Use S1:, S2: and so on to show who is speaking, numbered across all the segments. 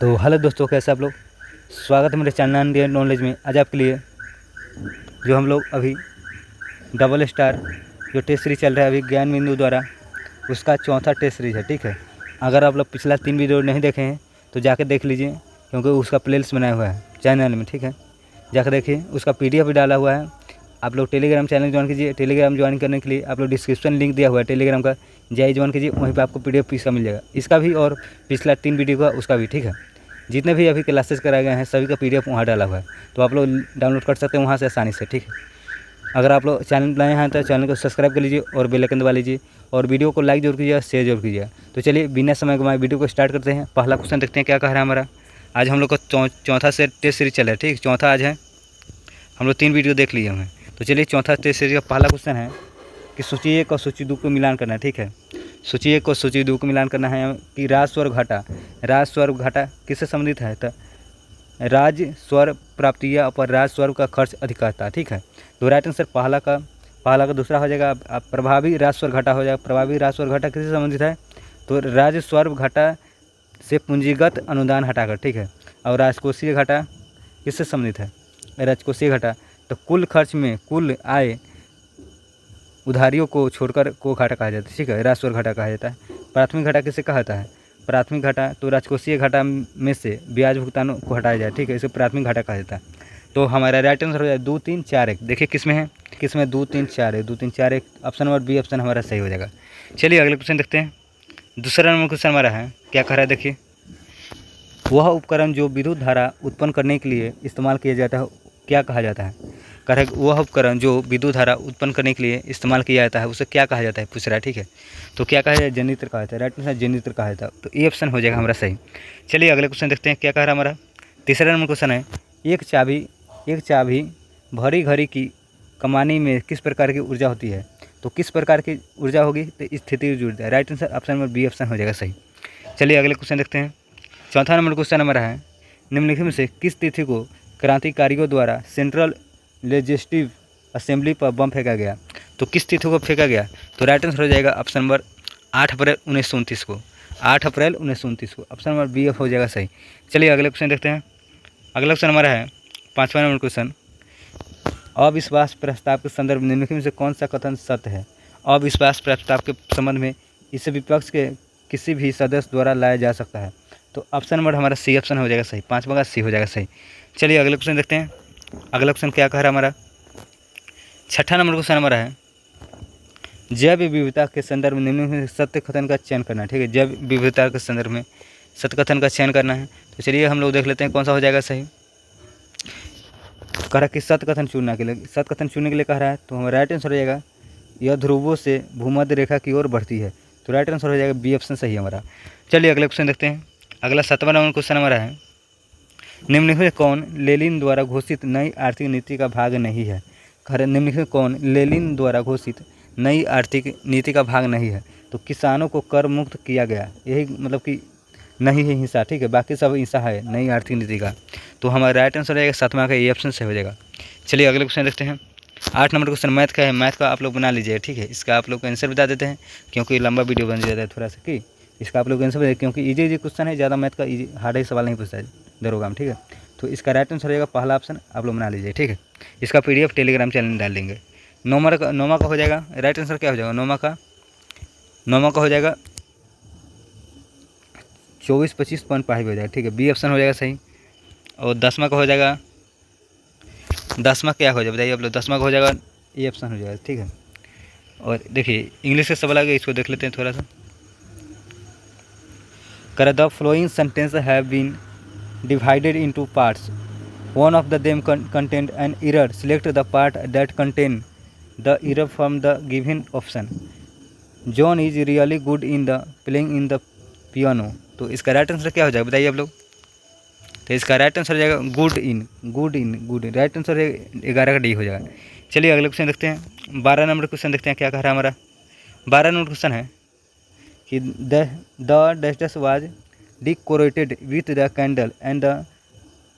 S1: तो हेलो दोस्तों, कैसे आप लोग। स्वागत है मेरे चैनल इंडियन नॉलेज में। आज आपके लिए जो हम लोग अभी डबल स्टार जो टेस्ट सीरीज चल रहा है अभी ज्ञान बिंदु द्वारा, उसका चौथा टेस्ट सीरीज है। ठीक है, अगर आप लोग पिछला 3 वीडियो नहीं देखे हैं तो जाकर देख लीजिए, क्योंकि उसका प्लेलिस्ट बनाया हुआ है चैनल में। ठीक है, जाकर देखिए, उसका PDF भी डाला हुआ है। आप लोग टेलीग्राम चैनल ज्वाइन कीजिए। टेलीग्राम ज्वाइन करने के लिए आप लोग डिस्क्रिप्शन लिंक दिया हुआ है टेलीग्राम का, जाइए ज्वाइन कीजिए, वहीं पर आपको PDF इसका मिल जाएगा, इसका भी और पिछला 3 वीडियो का उसका भी। ठीक है, जितने भी अभी क्लासेस कराए गए हैं सभी का PDF वहाँ डाला हुआ है, तो आप लोग डाउनलोड कर सकते हैं वहाँ से आसानी से। ठीक है, अगर आप लोग चैनल बनाए हैं तो चैनल को सब्सक्राइब कर लीजिए और बेल आइकन दबा लीजिए, और वीडियो को लाइक जरूर कीजिए, शेयर जरूर कीजिए। तो चलिए बिना समय गंवाए वीडियो को स्टार्ट करते हैं। पहला क्वेश्चन देखते हैं क्या कह रहा है हमारा। आज हम लोग का चौथा से टेस्ट सीरीज चल रहा है। ठीक, चौथा आज है, हम लोग 3 वीडियो देख लिए हैं। तो चलिए चौथा टेस्ट सीरीज का पहला क्वेश्चन है कि सूची 1 और सूची 2 को मिलान करना है। ठीक है, सूची 1 और सूची 2 को मिलान करना है कि राजस्व और घाटा, राजस्व और घाटा किससे संबंधित है। तो राजस्व प्राप्तियाँ पर राजस्व का खर्च अधिकता। ठीक है, तो राइट आंसर पहला का दूसरा हो जाएगा। अब प्रभावी राजस्व घाटा हो जाएगा। प्रभावी राजस्व और घाटा किससे संबंधित है, तो राजस्व घाटा से पूंजीगत अनुदान हटाकर। ठीक है, और राजकोषीय घाटा किससे संबंधित है, राजकोषीय घाटा तो कुल खर्च में कुल आय उधारियों को छोड़कर को घाटा कहा जाता है। ठीक है, राजस्व घाटा कहा जाता है। प्राथमिक घाटा किसे कहा जाता है, प्राथमिक घाटा तो राजकोषीय घाटा में से ब्याज भुगतानों को हटाया जाए। ठीक है, इसे प्राथमिक घाटा कहा जाता है। तो हमारा राइट आंसर हो जाए 2, 3, 4, 1। देखिए किसमें है, किसमें 2, 3, 4 है, 2, 3, 4, 1 ऑप्शन नंबर बी ऑप्शन हमारा सही हो जाएगा। चलिए अगले क्वेश्चन देखते हैं। दूसरा नंबर क्वेश्चन हमारा है, क्या कह रहा है देखिए, वह उपकरण जो विद्युत धारा उत्पन्न करने के लिए इस्तेमाल किया जाता है क्या कहा जाता है। कह रहा है वह उपकरण जो विद्युत धारा उत्पन्न करने के लिए इस्तेमाल किया जाता है उसे क्या कहा जाता है, पूछ रहा है। ठीक है, तो क्या कहा जाए, जनरेटर कहा जाता है। राइट आंसर जनरेटर कहा जाता है, तो ए ऑप्शन हो जाएगा हमारा सही। चलिए अगले क्वेश्चन देखते हैं क्या कह रहा है हमारा। तीसरा नंबर क्वेश्चन है, एक चाबी भरी घड़ी की कमानी में किस प्रकार की ऊर्जा होती है। तो किस प्रकार की ऊर्जा होगी, तो स्थितिज ऊर्जा। Right answer option number B option हो जाएगा सही। चलिए अगले क्वेश्चन देखते हैं। चौथा नंबर क्वेश्चन हमारा है, निम्नलिखित में से किस तिथि को क्रांतिकारियों द्वारा सेंट्रल लेजिस्लेटिव असेंबली पर बम फेंका गया। तो किस तिथि को फेंका गया, तो राइट आंसर हो जाएगा ऑप्शन नंबर 8 अप्रैल 1929 को, 8 अप्रैल 1929 को, ऑप्शन नंबर बी हो जाएगा सही। चलिए अगले क्वेश्चन देखते हैं। अगला क्वेश्चन हमारा है 5वां नंबर क्वेश्चन, अविश्वास प्रस्ताव के संदर्भ में निम्नलिखित में से कौन सा कथन सत्य है। अविश्वास प्रस्ताव के संबंध में इसे विपक्ष के किसी भी सदस्य द्वारा लाया जा सकता है। तो ऑप्शन नंबर हमारा सी ऑप्शन हो जाएगा सही, 5वां का सी हो जाएगा सही। चलिए अगले क्वेश्चन देखते हैं। अगला क्वेश्चन क्या कह रहा है हमारा, 6ठा नंबर क्वेश्चन हमारा है, जैव विविधता के संदर्भ में निम्नलिखित में सत्य कथन का चयन करना है। ठीक है, जैव विविधता के संदर्भ में सत्य कथन का चयन करना है। तो चलिए हम लोग देख लेते हैं कौन सा हो जाएगा सही। कह रहा है कि सत्य कथन चुनने के लिए, सत्य कथन चुनने के लिए कह रहा है, तो हमारा राइट आंसर हो जाएगा, यह ध्रुवों से भूमध्य रेखा की ओर बढ़ती है। तो राइट आंसर हो जाएगा बी ऑप्शन सही हमारा। चलिए अगले क्वेश्चन देखते हैं। अगला 7वां नंबर क्वेश्चन हमारा है, निम्नलिखित में कौन लेनिन द्वारा घोषित नई आर्थिक नीति का भाग नहीं है। निम्नलिखित में कौन लेनिन द्वारा घोषित नई आर्थिक नीति का भाग नहीं है। तो किसानों को कर मुक्त किया गया, यही मतलब कि नहीं है हिस्सा। ठीक है, बाकी सब हिस्सा है नई आर्थिक नीति का। तो हमारा राइट आंसर रहेगा 7वां का ए ऑप्शन से हो जाएगा। चलिए अगले क्वेश्चन देखते हैं। 8 नंबर क्वेश्चन मैथ का है, मैथ का आप लोग बना लीजिए। ठीक है, इसका आप लोग को आंसर बता देते हैं, क्योंकि लंबा वीडियो बन जाता है थोड़ा सा कि इसका आप लोग आंसर बता, क्योंकि इजी क्वेश्चन है, ज़्यादा मैथ का इजी हार्ड ही सवाल नहीं पूछता है दरोगा में। ठीक है, तो इसका राइट आंसर रहेगा पहला ऑप्शन, आप लोग बना लीजिए। ठीक है, इसका PDF टेलीग्राम चैनल में डाल देंगे। 9वां का हो जाएगा, राइट आंसर क्या हो जाएगा, 9वां का हो जाएगा 24-25.5 हो जाएगा। ठीक है, बी ऑप्शन हो जाएगा सही। और 10वां का हो जाएगा, 10वां क्या हो जाएगा बताइए आप लोग, 10वां का हो जाएगा ए ऑप्शन हो जाएगा। ठीक है, और देखिए इंग्लिश से सवाल आ गया, इसको देख लेते हैं थोड़ा सा। कर the following sentence have been divided into parts. One of them contained an error. Select the part that contain the error from the given option. John is really good in the playing in the piano. तो इसका right answer क्या हो जाएगा बताइए आप लोग। तो इसका राइट आंसर हो जाएगा गुड। राइट आंसर 11 का डी हो जाएगा। चलिए अगले क्वेश्चन देखते हैं। 12 नंबर क्वेश्चन देखते हैं क्या कह रहा है हमारा। 12 नंबर क्वेश्चन है कि the dusters was decorated with the candle and the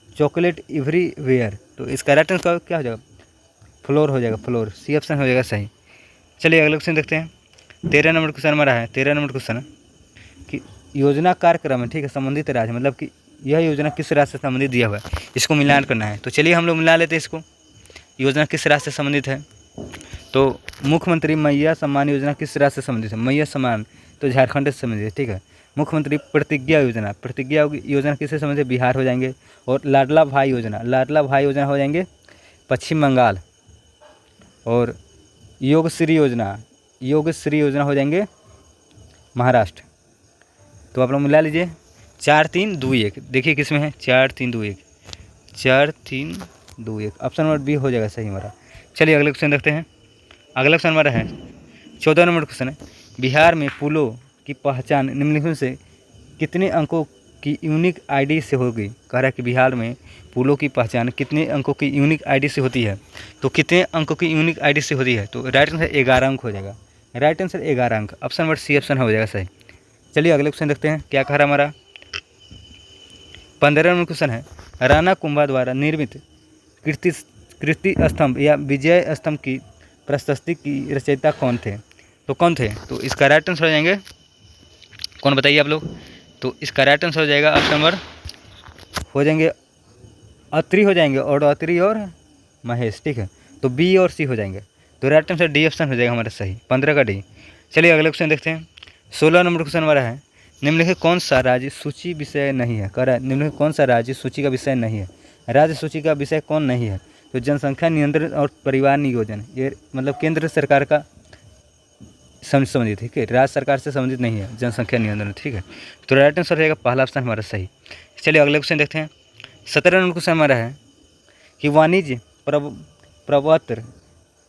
S1: chocolate everywhere. तो इसका राइट आंसर क्या हो जाएगा, फ्लोर हो जाएगा, फ्लोर, सी ऑप्शन हो जाएगा सही। चलिए अगले क्वेश्चन देखते हैं। 13 नंबर क्वेश्चन हमारा है। 13 नंबर क्वेश्चन कि योजना कार्यक्रम है, ठीक है, संबंधित राज्य मतलब कि यह योजना किस राज्य से संबंधित दिया हुआ है, इसको मिलान करना है। तो चलिए हम लोग मिला लेते हैं इसको। योजना किस राज्य से संबंधित है, तो मुख्यमंत्री मैया सम्मान योजना किस राज्य से संबंधित है, मैया सम्मान तो झारखंड से संबंधित है, ठीक है। मुख्यमंत्री प्रतिज्ञा योजना, प्रतिज्ञा योजना किससे संबंधित है, बिहार हो जाएंगे। और लाडला भाई योजना, लाडला भाई योजना हो जाएंगे पश्चिम बंगाल। और योगश्री योजना, योगश्री योजना हो जाएंगे महाराष्ट्र। तो आप लोग मिला लीजिए 4 3 2 1। देखिए किस में है 4 3 2 1, 4 3 2 1। ऑप्शन नंबर बी हो जाएगा सही हमारा। चलिए अगले क्वेश्चन देखते हैं। अगला क्वेश्चन हमारा है 14 नंबर क्वेश्चन है, बिहार में पुलों की पहचान निम्नलिखित से कितने अंकों की यूनिक आईडी से होगी। कह रहा है कि बिहार में पुलों की पहचान कितने अंकों की यूनिक आईडी से होती है, तो कितने अंकों की यूनिक आईडी से होती है, तो राइट आंसर 11 अंक हो जाएगा। राइट आंसर 11 अंक, ऑप्शन नंबर सी ऑप्शन हो जाएगा सही। चलिए अगले क्वेश्चन देखते हैं क्या कह रहा है हमारा। 15 नंबर क्वेश्चन है, राणा कुंभा द्वारा निर्मित कीर्ति स्तंभ या विजय स्तंभ की प्रशस्ति की रचयिता कौन थे, तो कौन थे, तो इसका राइट आंसर हो जाएंगे, कौन बताइए आप लोग। तो इसका राइट आंसर हो जाएगा ऑप्शन नंबर हो जाएंगे अत्री हो जाएंगे, और अत्री और महेश, ठीक है। तो बी और सी हो जाएंगे। तो राइट आंसर डी ऑप्शन हो जाएगा हमारा सही, 15 का डी। चलिए अगले क्वेश्चन देखते हैं। 16 नंबर क्वेश्चन हमारा है, निम्नलिखित कौन सा राज्य सूची विषय नहीं है। कह रहा है निम्नलिखित कौन सा राज्य सूची का विषय नहीं है, राज्य सूची का विषय कौन नहीं है, तो जनसंख्या नियंत्रण और परिवार नियोजन, ये मतलब केंद्र सरकार का संबंधित, ठीक है, राज्य सरकार से संबंधित नहीं है जनसंख्या नियंत्रण, ठीक है। तो राइट आंसर रहेगा पहला ऑप्शन हमारा सही। चलिए अगले क्वेश्चन देखते हैं। 17 नंबर क्वेश्चन हमारा है कि वाणिज्य प्रपत्र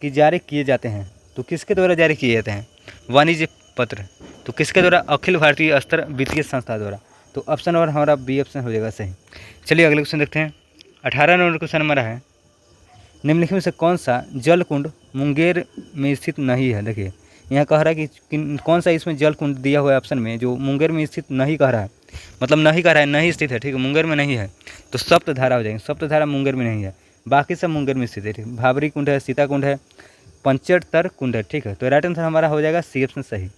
S1: की जारी किए जाते हैं, तो किसके द्वारा जारी किए जाते हैं वाणिज्य पत्र, तो किसके द्वारा, अखिल भारतीय स्तर वित्तीय संस्था द्वारा। तो ऑप्शन नंबर हमारा बी ऑप्शन हो जाएगा सही। चलिए अगले क्वेश्चन देखते हैं। 18 नंबर क्वेश्चन हमारा है, निम्नलिखित में से कौन सा जल कुंड मुंगेर में स्थित नहीं है। देखिए यहाँ कह रहा है कि कौन सा इसमें जल कुंड दिया हुआ है ऑप्शन में जो मुंगेर में स्थित नहीं कह रहा है, मतलब नहीं कह रहा है, नहीं स्थित है, ठीक है, मुंगेर में नहीं है, तो सप्तधारा हो जाएंगे। सप्तधारा मुंगेर में नहीं है, बाकी सब मुंगेर में स्थित है, ठीक। भाबरी कुंड है, सीता कुंड है, पंचतर कुंड है, ठीक है। तो राइट आंसर हमारा हो जाएगा सी ऑप्शन सही,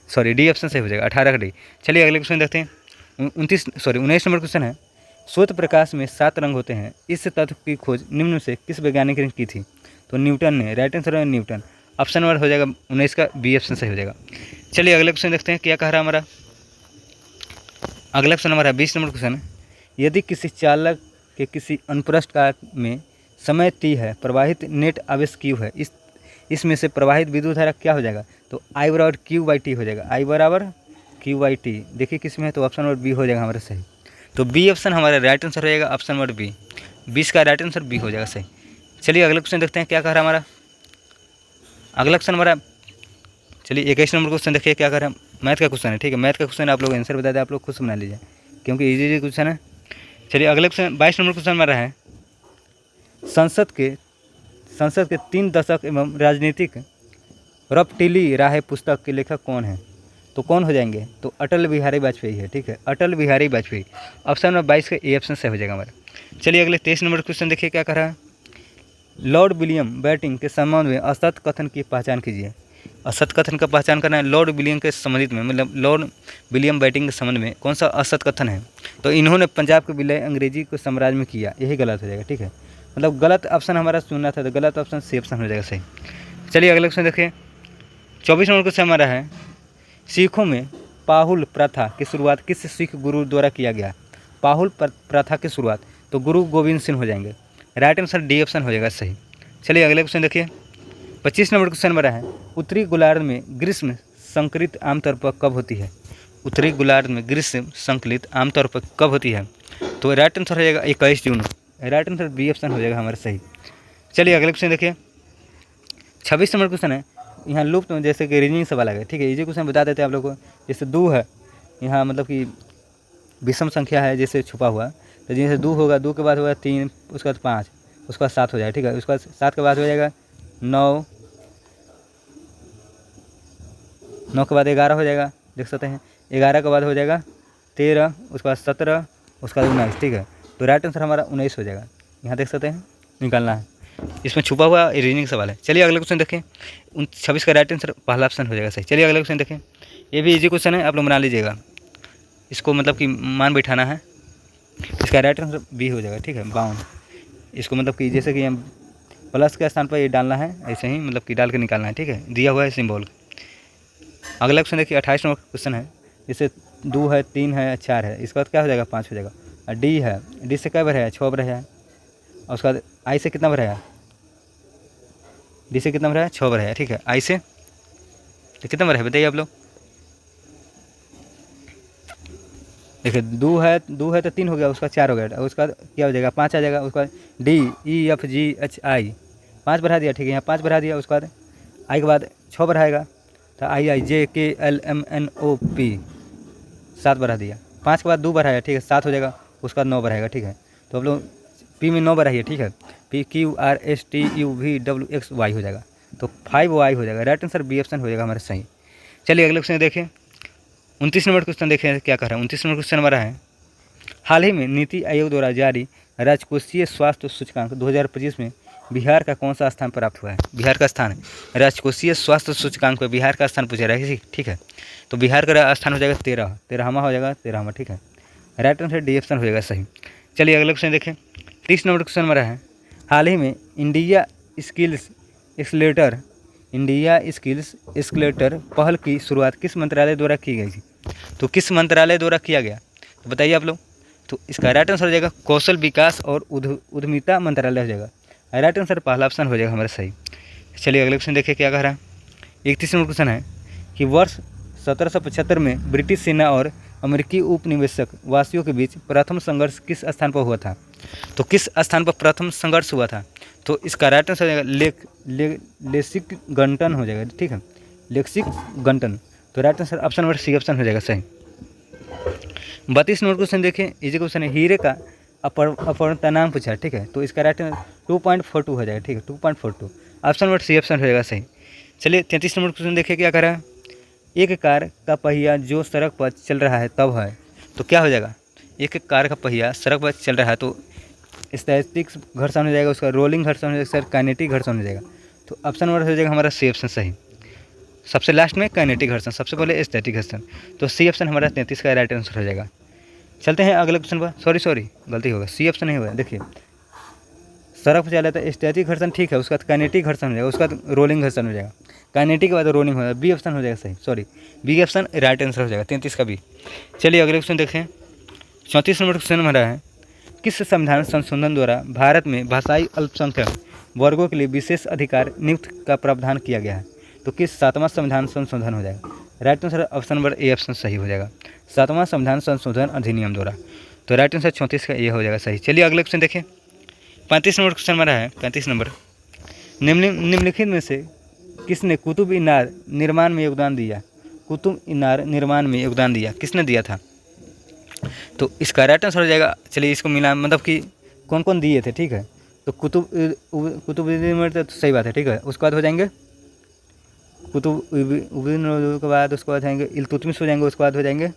S1: सॉरी डी ऑप्शन सही हो जाएगा, 18 का डी। चलिए अगले क्वेश्चन देखते हैं। 19 नंबर क्वेश्चन है, श्वेत प्रकाश में 7 रंग होते हैं, इस तथ्य की खोज निम्न में से किस वैज्ञानिक ने की थी, तो न्यूटन ने। राइट आंसर है न्यूटन, ऑप्शन नंबर हो जाएगा 19 का बी ऑप्शन सही हो जाएगा। चलिए अगले क्वेश्चन देखते हैं क्या कह रहा है हमारा। अगला क्वेश्चन हमारा 20 नंबर क्वेश्चन है, यदि किसी चालक के किसी अनुप्रस्थ कार में समय t है, प्रवाहित नेट आवेश q है, इसमें से प्रवाहित विद्युत धारा क्या हो जाएगा, तो I बराबर Q/T हो जाएगा, I बराबर Q/T। देखिए किस में है, तो ऑप्शन नंबर बी हो जाएगा हमारा सही। तो बी ऑप्शन हमारा राइट आंसर रहेगा, ऑप्शन नंबर बी, 20 का राइट आंसर बी हो जाएगा सही। चलिए अगले क्वेश्चन देखते हैं क्या कह रहा है हमारा। अगला क्वेश्चन हमारा, चलिए 21 नंबर क्वेश्चन देखिए क्या कर रहे हैं, मैथ का क्वेश्चन है, ठीक है। मैथ का क्वेश्चन आप लोग आंसर बता दें, आप लोग खुद से बना लीजिए क्योंकि इजी क्वेश्चन है। चलिए अगले क्वेश्चन 22 नंबर क्वेश्चन हमारा है, संसद के 3 दशक एवं राजनीतिक रपटीली राह पुस्तक के लेखक कौन है, तो कौन हो जाएंगे, तो अटल बिहारी वाजपेयी है, ठीक है, अटल बिहारी वाजपेयी। ऑप्शन नंबर 22 का ए ऑप्शन से हो जाएगा हमारा। चलिए अगले 23 नंबर क्वेश्चन देखिए क्या कर रहा है, लॉर्ड विलियम बेंटिंक के संबंध में असत कथन की पहचान कीजिए। असत कथन का पहचान करना है लॉर्ड विलियम के संबंधित में, मतलब लॉर्ड विलियम बेंटिंक के संबंध में कौन सा असत कथन है, तो इन्होंने पंजाब के विलय अंग्रेजी को साम्राज्य में किया, यही गलत हो जाएगा, ठीक है। मतलब गलत ऑप्शन हमारा चुनना था, तो गलत ऑप्शन सी ऑप्शन हो जाएगा सही। चलिए अगले क्वेश्चन देखिए। 24 नंबर क्वेश्चन हमारा है, सिखों में पाहुल प्रथा की शुरुआत किस सिख गुरु द्वारा किया गया। पाहुल प्रथा की शुरुआत तो गुरु गोविंद सिंह हो जाएंगे। राइट आंसर डी ऑप्शन हो जाएगा सही। चलिए अगले क्वेश्चन देखिए। 25 नंबर क्वेश्चन हमारा है, उत्तरी गोलार्ध में ग्रीष्म संकलित आमतौर पर कब होती है। उत्तरी गोलार्ध में ग्रीष्म संकलित आमतौर पर कब होती है, तो राइट आंसर हो जाएगा 21 जून। राइट आंसर बी ऑप्शन हो जाएगा हमारा सही। चलिए अगले क्वेश्चन देखिए। 26 नंबर क्वेश्चन है, यहाँ लुप्त में जैसे कि रीजनिंग सवाल है, ठीक है, ये क्वेश्चन बता देते हैं आप लोग को। जैसे 2 है, यहाँ मतलब कि विषम संख्या है जैसे छुपा हुआ, तो जैसे 2 होगा, 2 के बाद होगा 3, उसके बाद 5, उसके बाद 7 हो जाएगा, ठीक है। उसके बाद 7 के बाद हो जाएगा 9, 9 के बाद 11 हो जाएगा, देख सकते हैं। 11 के बाद हो जाएगा 13, उसके बाद 17, उसके बाद 19, ठीक है। तो राइट आंसर हमारा 19 हो जाएगा, यहाँ देख सकते हैं, निकालना है, इसमें छुपा हुआ रीजनिंग सवाल है। चलिए अगले क्वेश्चन देखें। 26 का राइट आंसर पहला ऑप्शन हो जाएगा सही। चलिए अगले क्वेश्चन देखें, ये भी इजी क्वेश्चन है, आप लोग बना लीजिएगा, इसको मतलब कि मान बैठाना है। इसका राइट आंसर बी हो जाएगा, ठीक है, 52। इसको मतलब कि जैसे कि हम प्लस के स्थान पर ये डालना है, ऐसे ही मतलब कि डाल के निकालना है, ठीक है, दिया हुआ है सिंबल। अगला क्वेश्चन देखिए 28 नंबर क्वेश्चन है। जैसे 2 है, 3 है, 4 है, इसके बाद क्या हो जाएगा, 5 हो जाएगा। और डी है, डी से क्या भरा है, 6 भरा है। और उसके बाद आई से कितना भरा है, डी से कितना भरा है, 6 भरा है, ठीक है। आई से तो कितना भरा है बताइए आप लोग। देखिए 2 है तो 3 हो गया, उसका 4 हो गया, और उसका क्या हो जाएगा, 5 आ जाएगा। उसका D E F G H I 5 बढ़ा दिया, ठीक है, यहाँ 5 बढ़ा दिया। उसके बाद आई के बाद 6 बढ़ाएगा, तो आई I J K L M N O P 7 बढ़ा दिया। 5 के बाद 2 बढ़ाया, ठीक है, 7 हो जाएगा। उसका 9 बढ़ाएगा, ठीक है। तो आप लोग पी में 9 बढ़ाइए, ठीक है, P Q R S T U V W X Y हो जाएगा, तो 5 वाई हो जाएगा। राइट आंसर बी ऑप्शन हो जाएगा हमारा सही। चलिए अगले क्वेश्चन देखें। 29 नंबर क्वेश्चन देखें क्या कर रहा है। 29 नंबर क्वेश्चन हमारा है, हाल ही में नीति आयोग द्वारा जारी राजकोषीय स्वास्थ्य सूचकांक 2025 में बिहार का कौन सा स्थान प्राप्त हुआ है। बिहार का स्थान है राजकोषीय स्वास्थ्य सूचकांक में बिहार का स्थान पूछा रहा है, ठीक है। तो बिहार का स्थान हो जाएगा 13वां हो जाएगा, 13वां, ठीक है। राइट आंसर डी ऑप्शन हो जाएगा सही। चलिए अगले क्वेश्चन देखें। 30 नंबर क्वेश्चन हमारा है, हाल ही में इंडिया स्किल्स एस्केलेटर पहल की शुरुआत किस मंत्रालय द्वारा की गई थी। तो किस मंत्रालय द्वारा किया गया, तो बताइए आप लोग। तो इसका राइट आंसर हो जाएगा कौशल विकास और उद्यमिता मंत्रालय हो जाएगा। राइट आंसर पहला ऑप्शन हो जाएगा हमारा सही। चलिए अगले क्वेश्चन देखिए क्या कह रहा है। 31 नंबर क्वेश्चन है कि वर्ष 1775 में ब्रिटिश सेना और अमेरिकी उपनिवेशक वासियों के बीच प्रथम संघर्ष किस स्थान पर हुआ था। तो किस स्थान पर प्रथम संघर्ष हुआ था, तो इसका राइट आंसर हो जाएगा लेक्सिंगटन हो जाएगा, ठीक है, लेक्सिंगटन। तो right answer option number C option हो जाएगा सही। 32 नंबर क्वेश्चन देखें, इजी क्वेश्चन है, हीरे का अपवर्तनांक पूछा है, ठीक है। तो इसका राइट आंसर 2.42 हो जाएगा, ठीक है, 2.42। ऑप्शन नंबर सी ऑप्शन हो जाएगा सही। चलिए 33 नंबर क्वेश्चन देखिए क्या कर रहा है। एक कार का पहिया जो सड़क पर चल रहा है तब है, तो क्या हो जाएगा, एक कार का पहिया सड़क पर चल रहा है तो स्टैटिक घर्षण हो जाएगा, उसका रोलिंग घर्षण हो जाएगा, सर काइनेटिक घर्षण हो जाएगा। तो ऑप्शन नंबर हो जाएगा हमारा सी ऑप्शन सही। सबसे लास्ट में काइनेटिक घर्षण, सबसे पहले स्टैटिक घर्षण, तो सी ऑप्शन हमारा 33 का राइट आंसर हो जाएगा। चलते हैं अगले क्वेश्चन पर। सॉरी गलती होगा, सी ऑप्शन नहीं होगा। देखिए सड़क पर चला था स्टैटिक घर्षण, ठीक है, उसका काइनेटिक घर्षण हो जाएगा, उसका रोलिंग घर्षण हो जाएगा, काइनेटिक के बाद रोलिंग हो जाएगा, बी ऑप्शन हो जाएगा सही। Sorry B option right answer हो जाएगा 33 का बी। चलिए अगले क्वेश्चन देखें। 34 नंबर क्वेश्चन हमारा है, किस संविधान संशोधन द्वारा भारत में भाषाई अल्पसंख्यक वर्गों के लिए विशेष अधिकार नियुक्त का प्रावधान किया गया है। तो किस 7वां संविधान संशोधन हो जाएगा। Right answer option number A option सही हो जाएगा, 7वां संविधान संशोधन अधिनियम द्वारा। तो राइट आंसर 34 का ये हो जाएगा सही। चलिए अगले क्वेश्चन देखें। 35 नंबर क्वेश्चन हमारा है। 35 नंबर, निम्नलिखित में से किसने कुतुब मीनार निर्माण में योगदान दिया। कुतुब मीनार निर्माण में योगदान दिया किसने दिया था, तो इसका राइट आंसर हो जाएगा। चलिए इसको मिला मतलब कि कौन कौन दिए थे, ठीक है। तो कुतुबुद्दीन तो सही बात है, ठीक है। उसके बाद हो जाएंगे कुतुबुद्दीन के बाद उसके बाद जाएंगे इल्तुतमिश हो जाएंगे, उसके बाद हो जाएंगे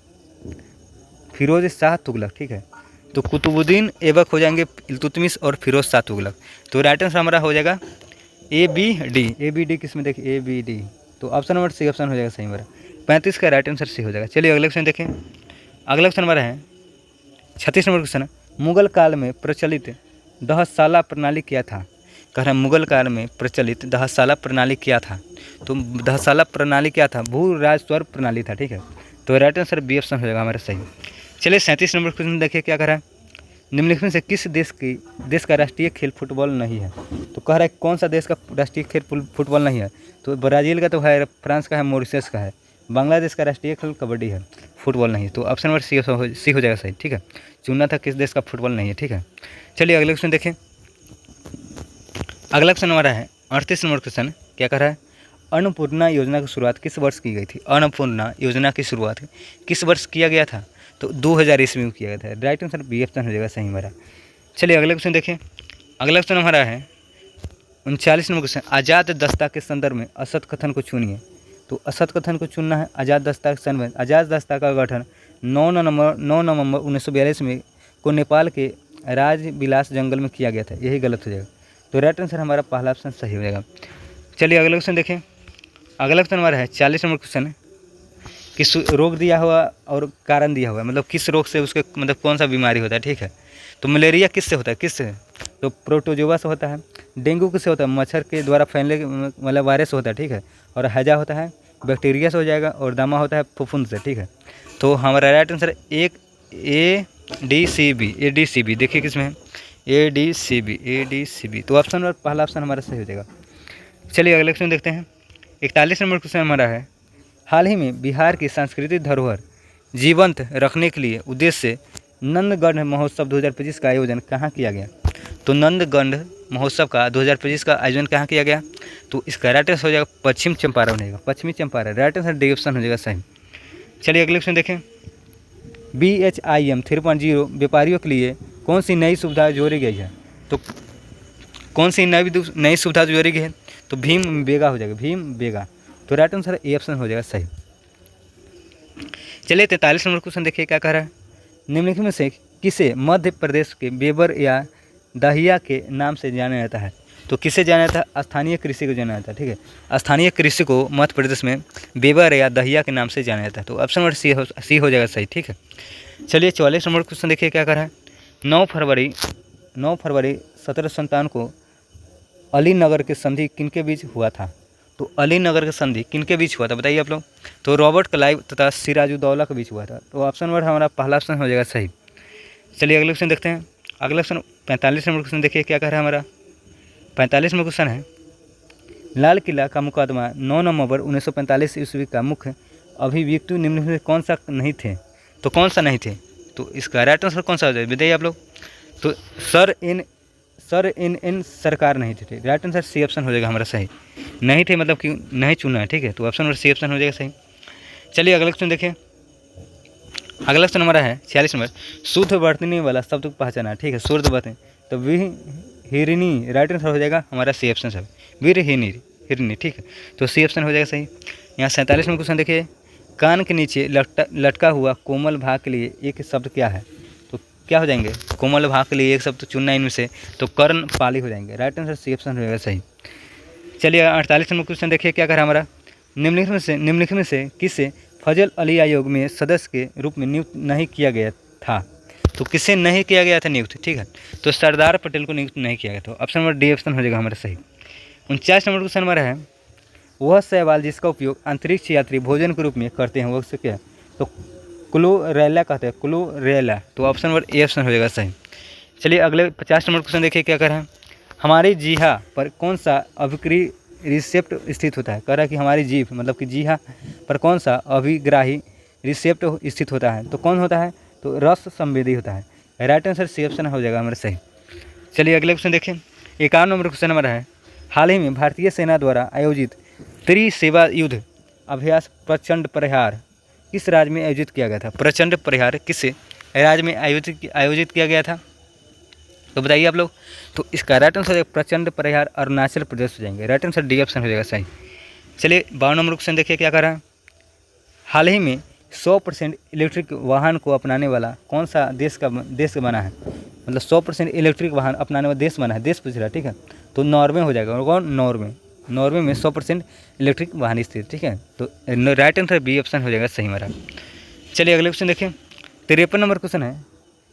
S1: फिरोज शाह तुगलक, ठीक है। तो कुतुबुद्दीन ऐबक हो जाएंगे, इल्तुतमिश और फिरोज शाह तुगलक। तो राइट आंसर हमारा हो जाएगा ए बी डी किस में देखिए ए बी डी। तो ऑप्शन नंबर सी ऑप्शन हो जाएगा सही हमारा। 35 का राइट आंसर सी हो जाएगा। चलिए अगले क्वेश्चन देखें। अगला क्वेश्चन हमारा है 36 नंबर क्वेश्चन। मुगल काल में प्रचलित दहशाला प्रणाली क्या था। कह रहा है मुगल काल में प्रचलित दहशाला प्रणाली क्या था। तो दहशाला प्रणाली क्या था, भू राजस्व प्रणाली था, ठीक है। तो राइट आंसर बी ऑप्शन हो जाएगा हमारा सही। चलिए 37 नंबर क्वेश्चन देखिए क्या कह रहा है। निम्नलिखित में से किस देश का राष्ट्रीय खेल फुटबॉल नहीं है। तो कह रहा है कौन सा देश का राष्ट्रीय खेल फुटबॉल नहीं है। तो ब्राज़ील का तो है, फ्रांस का है, मॉरिशस का है। बांग्लादेश का राष्ट्रीय खेल कबड्डी है, फुटबॉल नहीं। तो ऑप्शन नंबर सी हो जाएगा सही, ठीक है। चुनना था किस देश का फुटबॉल नहीं है, ठीक है। चलिए अगले क्वेश्चन देखें। अगला क्वेश्चन हमारा है 38 नंबर क्वेश्चन। क्या कह रहा है, अन्नपूर्णा योजना की शुरुआत किस वर्ष की गई थी। अन्नपूर्णा योजना की शुरुआत किस वर्ष किया गया था। तो 2000 ईस्वी में किया गया था। राइट आंसर बी ऑप्शन हो जाएगा सही हमारा। चलिए अगले क्वेश्चन देखें। अगला क्वेश्चन हमारा है 39 नंबर क्वेश्चन। आज़ाद दस्ता के संदर्भ में असत कथन को चुनिए। तो असत कथन को चुनना है आज़ाद दस्ता के संदर्भ में। आज़ाद दस्ता का गठन 9 नवंबर 1942 में को नेपाल के राजविलास जंगल में किया गया था। यही गलत हो जाएगा। तो राइट आंसर हमारा पहला ऑप्शन सही हो जाएगा। चलिए अगला क्वेश्चन देखें। अगला क्वेश्चन हमारा है 40 नंबर क्वेश्चन कि किस रोग दिया हुआ और कारण दिया हुआ है, मतलब किस रोग से उसके मतलब कौन सा बीमारी होता है, ठीक है। तो मलेरिया किससे होता है, किससे, तो प्रोटोजोआ से होता है। डेंगू किससे होता है, मच्छर के द्वारा फैलने मतलब वायरस से होता है, ठीक है। और हैजा होता है बैक्टीरिया से हो जाएगा, और दमा होता है फफूंद से, ठीक है। तो हमारा राइट आंसर एक ADCB देखिए किसमें है, ADCB। तो ऑप्शन और पहला ऑप्शन हमारा सही हो जाएगा। चलिए अगले क्वेश्चन देखते हैं। 41 नंबर क्वेश्चन हमारा है, हाल ही में बिहार की सांस्कृतिक धरोहर जीवंत रखने के लिए उद्देश्य से नंदगढ़ महोत्सव 2025 का आयोजन कहाँ किया गया। तो नंदगढ़ महोत्सव का 2025 का आयोजन कहाँ किया गया, तो इसका राइट आंसर हो जाएगा पश्चिम चंपारण होगा, पश्चिमी Champaran. Right answer D option हो जाएगा सही। चलिए अगले क्वेश्चन देखें। BHIM 3.0 व्यापारियों के लिए कौन सी नई सुविधा जोड़ी गई है, तो कौन सी नई सुविधा जोड़ी गई है, तो भीम बेगा हो जाएगा, भीम बेगा। तो राइट आंसर ए ऑप्शन हो जाएगा सही। चलिए 43 नंबर क्वेश्चन देखिए क्या कह रहा है, निम्नलिखित में से किसे मध्य प्रदेश के बेबर या दहिया के नाम से जाना जाता है। तो किसे जाना जाता है, स्थानीय कृषि को जाना जाता है, ठीक है। स्थानीय कृषि को मध्य प्रदेश में बेबर या दहिया के नाम से जाना जाता है। तो ऑप्शन नंबर सी हो जाएगा सही, ठीक है। चलिए 44 नंबर क्वेश्चन देखिए क्या कर रहा है, 9 फरवरी 1757 को अलीनगर के संधि किनके बीच हुआ था। तो अलीनगर के संधि किनके बीच हुआ था बताइए आप लोग। तो रॉबर्ट क्लाइव तथा सिराजुद्दौला के बीच हुआ था। तो ऑप्शन नंबर हमारा पहला ऑप्शन हो जाएगा सही। चलिए अगले क्वेश्चन देखते हैं। अगला क्वेश्चन 45 नंबर क्वेश्चन देखिए क्या कह रहा है हमारा। 45 नंबर क्वेश्चन है, लाल किला का मुकदमा 9 नवंबर 1945 ईस्वी का मुख्य अभियुक्त निम्न में कौन सा नहीं थे। तो कौन सा नहीं थे, तो इसका राइट आंसर कौन सा हो जाएगा बताइए आप लोग। तो सर इन सरकार नहीं थे। राइट आंसर सी ऑप्शन हो जाएगा हमारा सही। नहीं थे मतलब कि नहीं चुना है, ठीक है। तो ऑप्शन नंबर सी ऑप्शन हो जाएगा सही। चलिए अगला क्वेश्चन देखिए। अगला क्वेश्चन हमारा है 46 नंबर, शुद्ध वर्तनी वाला शब्द को पहचाना, ठीक है। शुद्ध वर्तनी, तो हिरनी राइट आंसर हो जाएगा हमारा सी ऑप्शन है, हिरनी, ठीक है। तो सी ऑप्शन हो जाएगा सही। यहाँ 47 नंबर क्वेश्चन देखिए, कान के नीचे लटका हुआ कोमल भाग के लिए एक शब्द क्या है। तो क्या हो जाएंगे, कोमल भाग के लिए एक शब्द चुनना इनमें से, तो कर्णपाली हो जाएंगे। राइट आंसर सी ऑप्शन हो जाएगा सही। चलिए 48 नंबर क्वेश्चन देखिए क्या कर रहा है हमारा, निम्नलिखित में से किसे फजल अली आयोग में सदस्य के रूप में नियुक्त नहीं किया गया था। तो किसे नहीं किया गया था नियुक्त, ठीक है। तो सरदार पटेल को नियुक्त नहीं किया गया। तो ऑप्शन नंबर डी ऑप्शन हो जाएगा हमारा सही। 49 नंबर क्वेश्चन हमारा है, वह शैवाल जिसका उपयोग अंतरिक्ष यात्री भोजन के रूप में करते हैं वो क्या है। तो क्लोरेला कहते हैं, क्लोरेला। तो ऑप्शन नंबर ए ऑप्शन हो जाएगा सही। चलिए अगले 50 नंबर क्वेश्चन देखिए क्या कर रहे हैं, हमारी जीहा पर कौन सा अभिक्रिय रिसेप्ट स्थित होता है। कह रहा है कि हमारी जीभ मतलब कि जीहा पर कौन सा अभिग्राही रिसेप्ट स्थित होता है। तो कौन होता है, तो रस संवेदी होता है। राइट आंसर सी ऑप्शन हो जाएगा हमारा सही। चलिए अगले क्वेश्चन देखें। 51 नंबर क्वेश्चन हमारा है, हाल ही में भारतीय सेना द्वारा आयोजित त्रिसेवा युद्ध अभ्यास प्रचंड प्रहार किस राज्य में आयोजित किया गया था। प्रचंड प्रहार किस राज्य में आयोजित किया गया था, तो बताइए आप लोग। तो इसका राइट आंसर प्रचंड प्रहार अरुणाचल प्रदेश हो जाएंगे। राइट आंसर डी ऑप्शन हो जाएगा सही। चलिए 52 नंबर क्वेश्चन देखिए क्या कर रहा है, हाल ही में 100% इलेक्ट्रिक वाहन को अपनाने वाला कौन सा देश बना है। मतलब 100% इलेक्ट्रिक वाहन अपनाने वाला देश बना है, देश पूछ रहा है, ठीक है। तो नॉर्वे हो जाएगा। और कौन, नॉर्वे में 100% इलेक्ट्रिक वाहन स्थित, ठीक है। तो राइट आंसर बी ऑप्शन हो जाएगा सही हमारा। चलिए अगले क्वेश्चन देखिए। 53 नंबर क्वेश्चन है,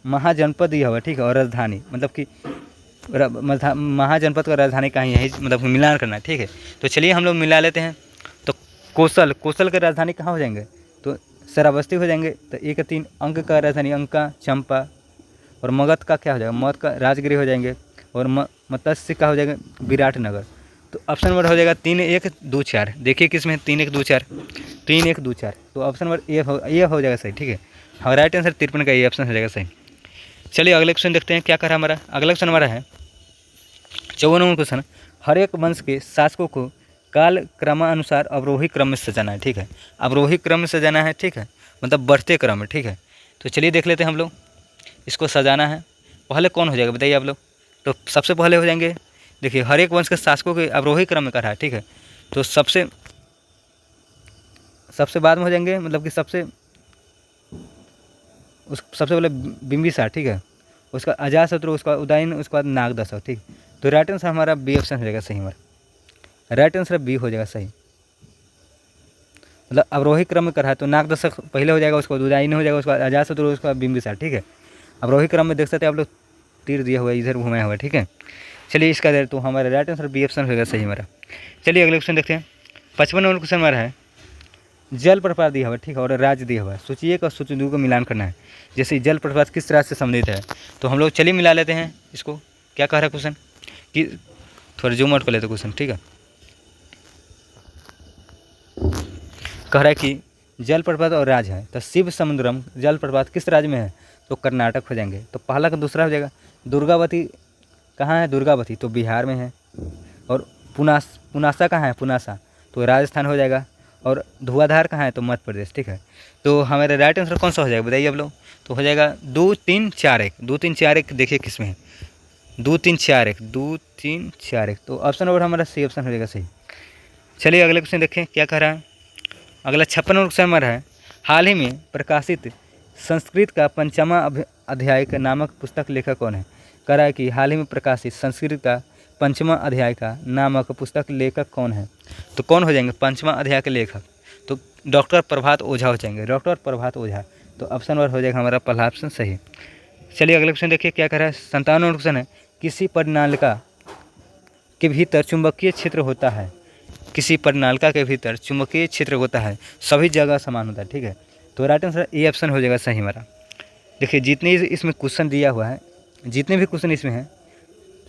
S1: महाजनपद दिया हुआ, ठीक है, और राजधानी मतलब कि महाजनपद का राजधानी कहाँ है, मतलब मिलान करना है, ठीक है। तो चलिए हम लोग मिला लेते हैं। तो कौशल का राजधानी कहाँ हो जाएंगे, तो श्रावस्ती हो जाएंगे। तो 1 3 अंक का राजधानी अंका, चंपा। और मगध का क्या हो जाएगा, मगध का राजगिरी हो जाएंगे। और मत्स्य का हो जाएगा विराटनगर। तो ऑप्शन नंबर हो जाएगा 3 1 2 4। देखिए किसमें 3 1 2 4, 3 1 2 4। तो ऑप्शन नंबर ए हो जाएगा सही, ठीक है। हाँ राइट आंसर 53 का ये ऑप्शन हो जाएगा सही। चलिए अगले क्वेश्चन देखते हैं क्या कर रहा है हमारा। अगला क्वेश्चन हमारा है 54 नंबर क्वेश्चन, हर एक वंश के शासकों को काल क्रमानुसार अवरोही क्रम में सजाना है, ठीक है। अवरोही क्रम में सजाना है, ठीक है, मतलब बढ़ते क्रम में, ठीक है। तो चलिए देख लेते हैं हम लोग, इसको सजाना है। पहले कौन हो जाएगा बताइए आप लोग। तो सबसे पहले हो जाएंगे, देखिए हर एक वंश के शासकों के अवरोही क्रम में कर रहा है, ठीक है। तो सबसे बाद में हो जाएंगे, मतलब कि सबसे पहले बिंबिसार, ठीक है। उसका अजातशत्रु, उसका उदयन, उसके बाद नागदशक, ठीक। तो राइट आंसर हमारा बी ऑप्शन हो जाएगा सही हमारा। राइट आंसर बी हो जाएगा सही। मतलब अवरोही क्रम में कर रहा है तो नाग दशक पहले हो जाएगा, उसके बाद उज्जैन हो जाएगा, उसके बाद अजातशत्रु, उसके बाद बिंबिसार। ठीक है, अवरोही क्रम में देख सकते हैं आप लोग, तीर दिया हुआ है, इधर घुमाया हुआ है। ठीक है, चलिए इसका दे तो हमारा राइट आंसर बी ऑप्शन होगा सही हमारा। चलिए अगले क्वेश्चन देखते हैं। 55 नंबर क्वेश्चन हमारा है, जल प्रपात दिया हुआ है, ठीक है, और राज्य दिया हुआ है। सूची 1 और सूची 2 का मिलान करना है। जैसे जल प्रपात किस राज्य से संबंधित है, तो हम लोग चलिए मिला लेते हैं इसको। क्या कह रहा है क्वेश्चन कि थोड़ा जूम आउट कर लेते क्वेश्चन। ठीक है, कह रहा है कि जल प्रपात और राज्य है, तो शिव समुद्रम जल प्रपात किस राज्य में है, तो कर्नाटक हो जाएंगे। तो पहला का दूसरा हो जाएगा। दुर्गावती कहाँ है, दुर्गावती तो बिहार में है। और पुनासा कहाँ है, पुनासा तो राजस्थान हो जाएगा। और धुआंधार कहाँ है, तो मध्य प्रदेश। ठीक है, तो हमारा राइट आंसर कौन सा हो जाएगा बताइए आप लोग। तो हो जाएगा 2 3 4 1। 2 3 4 1 देखिए किस में है, 2 3 4 1, 2 3 4 1। तो ऑप्शन नंबर हमारा सी ऑप्शन हो जाएगा सही। चलिए अगले क्वेश्चन देखें क्या कह रहा है। अगला 56 नंबर क्वेश्चन हमारा है, हाल ही में प्रकाशित संस्कृत का पंचमा अध्याय का नामक पुस्तक लेखक कौन है। कह रहा है कि हाल ही में प्रकाशित संस्कृत का पंचमा अध्याय का नामक पुस्तक लेखक कौन है, तो कौन हो जाएंगे पंचमा अध्याय के लेखक, तो डॉक्टर प्रभात ओझा हो जाएंगे, डॉक्टर प्रभात ओझा। तो ऑप्शन नंबर हो जाएगा हमारा पहला ऑप्शन सही। चलिए अगले क्वेश्चन देखिए क्या कह रहा है। 57 नंबर क्वेश्चन है, किसी परिनालिका के भीतर चुंबकीय क्षेत्र होता है, किसी परिनालिका के भीतर चुंबकीय क्षेत्र होता है, सभी जगह समान होता है। ठीक है, तो राइट आंसर ए ऑप्शन हो जाएगा सही हमारा। देखिए जितने इसमें क्वेश्चन दिया हुआ है, जितने भी क्वेश्चन इसमें हैं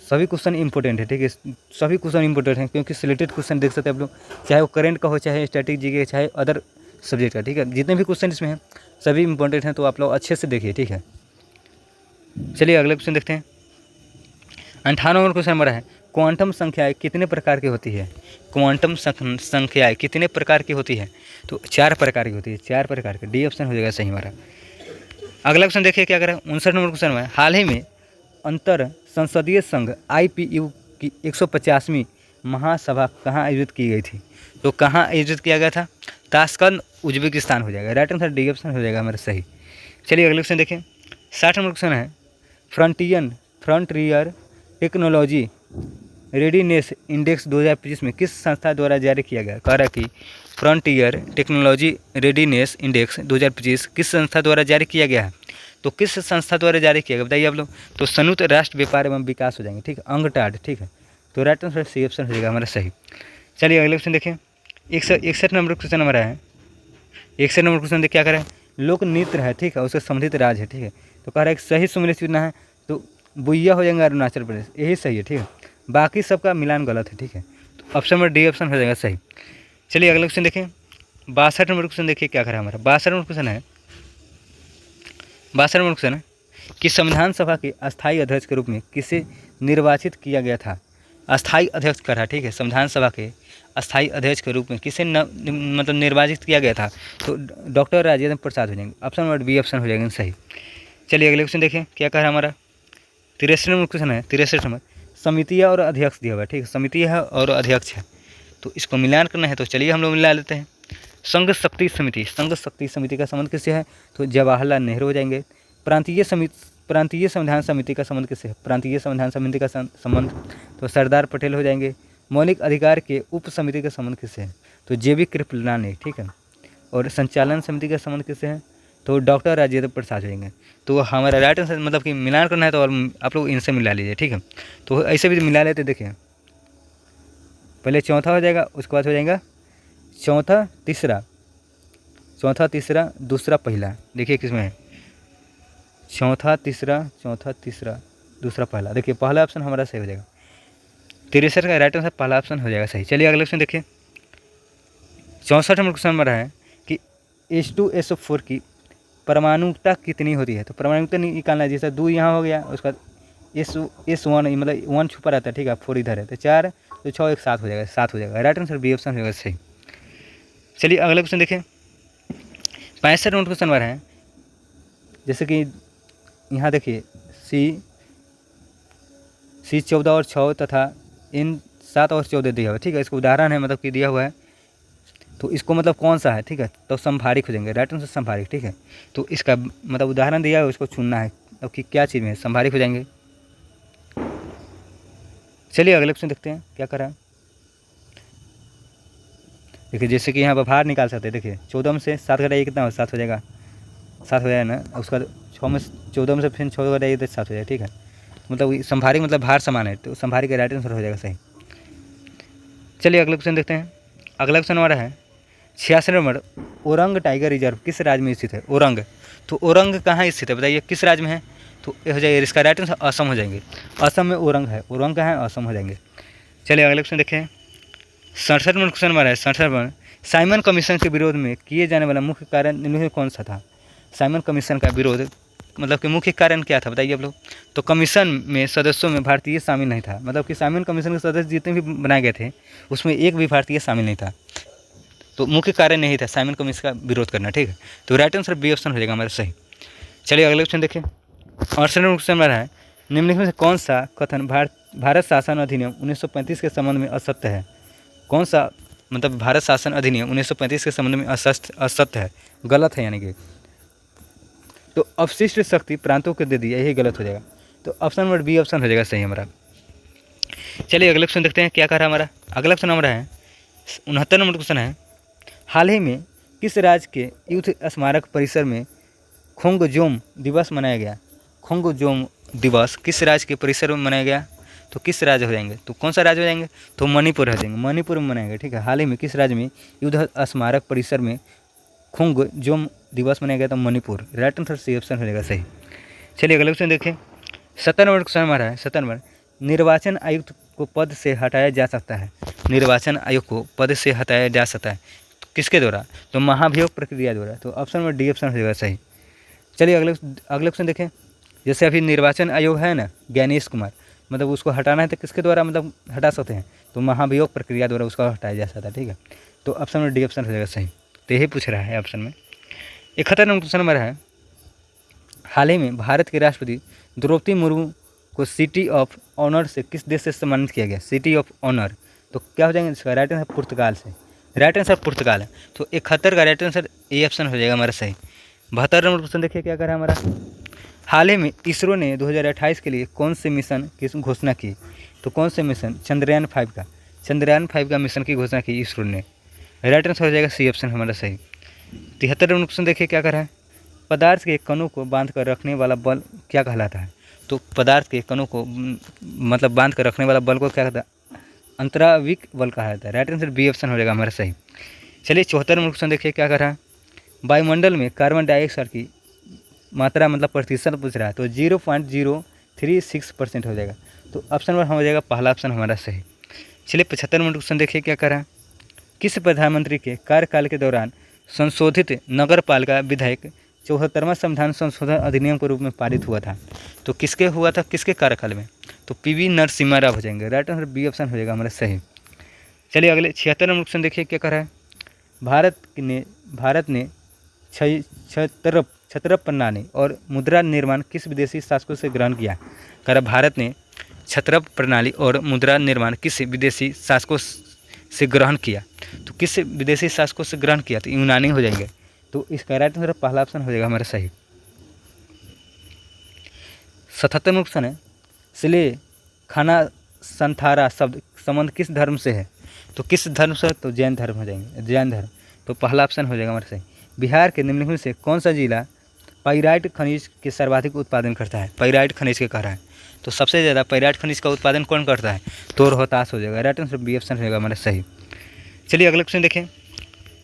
S1: सभी क्वेश्चन इंपॉर्टेंट है। ठीक है, सभी क्वेश्चन इंपॉर्टेंट हैं क्योंकि सिलेक्टेड क्वेश्चन देख सकते हैं आप लोग, चाहे वो करंट का हो, चाहे स्टैटिक जीके, चाहे अदर सब्जेक्ट का। ठीक है, जितने भी क्वेश्चन इसमें हैं सभी इंपॉर्टेंट हैं, तो आप लोग अच्छे से देखिए। ठीक है, चलिए अगले क्वेश्चन देखते हैं। 58 नंबर क्वेश्चन हमारा है, क्वांटम संख्याएं कितने प्रकार की होती है। क्वांटम संख्याएं कितने प्रकार की होती है, तो 4 प्रकार की होती है, 4 प्रकार की। डी ऑप्शन हो जाएगा सही हमारा। अगला क्वेश्चन देखिए क्या करें। 59 नंबर क्वेश्चन में, हाल ही में अंतर संसदीय संघ IPU की 150वीं महासभा कहाँ आयोजित की गई थी, तो कहाँ आयोजित किया गया था, ताशकंद उज्बेकिस्तान हो जाएगा। राइट आंसर डी ऑप्शन हो जाएगा हमारा सही। चलिए अगले क्वेश्चन देखें। 60 नंबर क्वेश्चन है, फ्रंटियर टेक्नोलॉजी रेडीनेस इंडेक्स 2025 में किस संस्था द्वारा जारी किया गया। कह रहा है कि फ्रंटियर टेक्नोलॉजी रेडीनेस इंडेक्स 2025 किस संस्था द्वारा जारी किया गया है, तो किस संस्था द्वारा जारी किया गया बताइए आप लोग। तो संयुक्त राष्ट्र व्यापार एवं विकास हो जाएंगे। ठीक है, अंगटाड। ठीक है, तो राइट आंसर सी ऑप्शन हो जाएगा हमारा सही। चलिए अगले क्वेश्चन देखें। 61 नंबर क्वेश्चन हमारा है। 61 नंबर क्वेश्चन देख क्या करें, लोक नृत्य है, ठीक है, उससे संबंधित राज्य है। ठीक है, तो कह रहा है कि सही सुमेलित चुनना है, तो बुइया हो जाएगा अरुणाचल प्रदेश, यही सही है। ठीक है, बाकी सबका मिलान गलत है। ठीक है, तो ऑप्शन नंबर डी ऑप्शन हो जाएगा सही। चलिए अगले क्वेश्चन देखें। 62 नंबर क्वेश्चन देखिए क्या करा हमारा। 62 नंबर क्वेश्चन है, 62 नंबर क्वेश्चन है कि संविधान सभा के अस्थायी अध्यक्ष के रूप में किसे निर्वाचित किया गया था। अस्थायी अध्यक्ष करा, ठीक है, संविधान सभा के अस्थायी अध्यक्ष के रूप में किसे मतलब निर्वाचित किया गया था, तो डॉक्टर राजेंद्र प्रसाद हो जाएंगे। ऑप्शन नंबर बी ऑप्शन हो जाएगा सही। चलिए अगले क्वेश्चन देखें क्या कह रहा है हमारा। 63 नंबर क्वेश्चन है, 63 नंबर, समितियाँ और अध्यक्ष दिया हुआ है। ठीक है, समिति है और अध्यक्ष है, तो इसको मिलान करना है, तो चलिए हम लोग मिला लेते हैं। संघ शक्ति समिति, संघ शक्ति समिति का संबंध किससे है, तो जवाहरलाल नेहरू हो जाएंगे। प्रांतीय संविधान समिति का संबंध किससे है, प्रांतीय संविधान समिति का संबंध तो सरदार पटेल हो जाएंगे। मौलिक अधिकार के उप समिति का संबंध किससे है, तो JB कृपलानी। ठीक है, और संचालन समिति का संबंध किससे है, तो डॉक्टर राजेंद्र प्रसाद हो जाएंगे। तो हमारा राइट आंसर मतलब कि मिलान करना है, तो और आप लोग इनसे मिला लीजिए। ठीक है, तो ऐसे भी मिला लेते, देखिए पहले चौथा हो जाएगा, उसके बाद हो जाएगा चौथा तीसरा दूसरा पहला। देखिए किसमें है, चौथा तीसरा दूसरा पहला। देखिए पहला ऑप्शन हमारा सही हो जाएगा। 63 का राइट आंसर पहला ऑप्शन हो जाएगा सही। चलिए अगले क्वेश्चन देखिए। 64 नंबर क्वेश्चन हमारा है कि H2SO4 की परमाणुकता कितनी होती है, तो परमाणुकता निकालना है। जैसे 2 यहाँ हो गया, उसका S1 मतलब 1 छुपा रहता है। ठीक है, 4 इधर है, तो 4 तो 6 1 7 हो जाएगा, 7 हो जाएगा। राइट आंसर बी ऑप्शन हो जाएगा सही। चलिए अगले क्वेश्चन देखें। 65 नंबर क्वेश्चन हमारा है, जैसे कि यहाँ देखिए C 14 और 6 तथा N 7 और 14 दिया हुआ है। ठीक है, इसको उदाहरण है, मतलब कि दिया हुआ है, तो इसको मतलब कौन सा है। ठीक है, तो संभारिक हो जाएंगे। राइट आंसर संभारिक। ठीक है, तो इसका मतलब उदाहरण दिया है, उसको चुनना है, तो कि क्या चीज़ में संभारिक हो जाएंगे। चलिए अगले क्वेश्चन देखते हैं क्या करा। देखिए जैसे कि यहाँ पर भार निकाल सकते हैं। देखिए 14 में से 7 घटाइए कितना हो, 7 हो जाएगा, 7 हो जाएगा ना। उसका 6 में 14 में से फिर 6 घटाइए तो 7 हो जाएगा, ठीक है। मतलब संभारी मतलब भार समान है, तो संभारी का राइट आंसर हो जाएगा सही। चलिए अगला क्वेश्चन देखते हैं। अगला क्वेश्चन हमारा है 86 नंबर, ओरंग टाइगर रिजर्व किस राज्य में स्थित है? ओरंग, तो ओरंग कहाँ स्थित है बताइए, किस राज्य में है? तो ये हो जाएगा, इसका राइट आंसर असम हो जाएंगे। असम में ओरंग है, ओरंग कहाँ है? असम हो जाएंगे। चलिए अगला क्वेश्चन देखें। 67 नंबर क्वेश्चन हमारा है 67 नंबर, साइमन कमीशन के विरोध में किए जाने वाला मुख्य कारण निम्न में कौन सा था? साइमन कमीशन का विरोध मतलब कि मुख्य कारण क्या था बताइए आप लोग। तो कमीशन में सदस्यों में भारतीय शामिल नहीं था, मतलब कि साइमन कमीशन के सदस्य जितने भी बनाए गए थे उसमें एक भी भारतीय शामिल नहीं था, तो मुख्य कारण नहीं था साइमन कमीशन का विरोध करना, ठीक है। तो राइट आंसर बी ऑप्शन हो जाएगा हमारा सही। चलिए अगले क्वेश्चन देखें। 68 नंबर क्वेश्चन हमारा है, निम्नलिखित में से कौन सा कथन भारत शासन अधिनियम 1935 के संबंध में असत्य है? कौन सा मतलब भारत शासन अधिनियम 1935 के संबंध में असत्य है, गलत है यानी कि। तो अवशिष्ट शक्ति प्रांतों को दे दी, यही गलत हो जाएगा। तो ऑप्शन नंबर बी ऑप्शन हो जाएगा सही हमारा। चलिए अगले क्वेश्चन देखते हैं क्या कह रहा है हमारा। अगला क्वेश्चन हमारा है 69 नंबर क्वेश्चन है, हाल ही में किस राज्य के युद्ध स्मारक परिसर में खोंगजोम दिवस मनाया गया? खोंगजोम दिवस किस राज्य के परिसर में मनाया गया? तो किस राज्य हो जाएंगे? तो कौन सा राज्य हो जाएंगे? तो मणिपुर हो जाएंगे, मणिपुर में मनाएंगे, ठीक है। हाल ही में किस राज्य में युद्ध स्मारक परिसर में खोंगजोम दिवस मनाया गया? तो Manipur, right answer C option हो जाएगा सही। चलिए अगले क्वेश्चन देखें। 70 नंबर क्वेश्चन हमारा है 70 नंबर, निर्वाचन आयुक्त को पद से हटाया जा सकता है? निर्वाचन आयोग को पद से हटाया जा सकता है तो किसके द्वारा? तो महाभियोग प्रक्रिया द्वारा। तो ऑप्शन नंबर डी ऑप्शन हो जाएगा सही। चलिए अगले क्वेश्चन देखें। जैसे अभी निर्वाचन आयोग है ना, ज्ञानेश कुमार, मतलब उसको हटाना है तो किसके द्वारा मतलब हटा सकते हैं? तो महाभियोग प्रक्रिया द्वारा उसको हटाया जा सकता है, ठीक है। तो ऑप्शन में डी ऑप्शन हो जाएगा सही। तो यही पूछ रहा है ऑप्शन में। 71 नंबर क्वेश्चन हमारा है, हाल ही में भारत के राष्ट्रपति द्रौपदी मुर्मू को सिटी ऑफ ऑनर से किस देश से सम्मानित किया गया? सिटी ऑफ ऑनर, तो क्या हो जाएंगे इसका राइट आंसर? पुर्तगाल से, राइट आंसर पुर्तगाल है। तो 71 का राइट आंसर ए ऑप्शन हो जाएगा हमारा सही। 72 नंबर क्वेश्चन देखिए क्या कर रहा है हमारा। हाल ही में इसरो ने 2028 के लिए कौन से मिशन की घोषणा की? तो कौन से मिशन? चंद्रयान 5 का, चंद्रयान 5 का मिशन की घोषणा की इसरो ने, राइट आंसर हो जाएगा सी ऑप्शन हमारा सही। 73 नंबर क्वेश्चन देखिए क्या कर रहा है, पदार्थ के कणों को बांध कर रखने वाला बल क्या कहलाता है? तो पदार्थ के कणों को मतलब बांध कर रखने वाला बल को क्या कहता है? अंतराविक बल कहा जाता है, राइट आंसर बी ऑप्शन हो जाएगा हमारा सही। चलिए 74 नंबर क्वेश्चन देखिए क्या कर रहा है, वायुमंडल में कार्बन डाइऑक्साइड की मात्रा मतलब प्रतिशत पूछ रहा है, तो 0.036% हो जाएगा। तो ऑप्शन नंबर हो जाएगा पहला ऑप्शन हमारा सही। चलिए 75 नंबर क्वेश्चन देखिए क्या कर रहा है, किस प्रधानमंत्री के कार्यकाल के दौरान संशोधित नगर पालिका विधेयक 74वां संविधान संशोधन अधिनियम के रूप में पारित हुआ था? तो किसके हुआ था, किसके कार्यकाल में? तो पीवी नरसिम्हा राव हो जाएंगे, राइट आंसर बी ऑप्शन हो जाएगा हमारा सही। चलिए अगले 76 नंबर क्वेश्चन देखिए क्या कर रहा है, भारत ने छत्रप प्रणाली और मुद्रा निर्माण किस विदेशी शासकों से ग्रहण किया? कह भारत ने छत्रप प्रणाली और मुद्रा निर्माण किस विदेशी शासकों से ग्रहण किया? तो किस विदेशी शासकों से ग्रहण किया? तो यूनानी हो जाएंगे। तो इसका राइट आंसर पहला ऑप्शन हो जाएगा हमारा सही। 77 में क्वेश्चन है, सिले खाना संथारा शब्द संबंध किस धर्म से है? तो किस धर्म से? तो जैन धर्म हो जाएंगे, जैन धर्म। तो पहला ऑप्शन हो जाएगा हमारा सही। बिहार के निम्नलिखित में से कौन सा जिला पाइराइट खनिज के सर्वाधिक उत्पादन करता है? पाइराइट खनिज के कह रहा है, तो सबसे ज़्यादा पाइराइट खनिज का उत्पादन कौन करता है? तो रोहतास हो जाएगा, राइट आंसर बी ऑप्शन हो जाएगा हमारा सही। चलिए अगला क्वेश्चन देखें।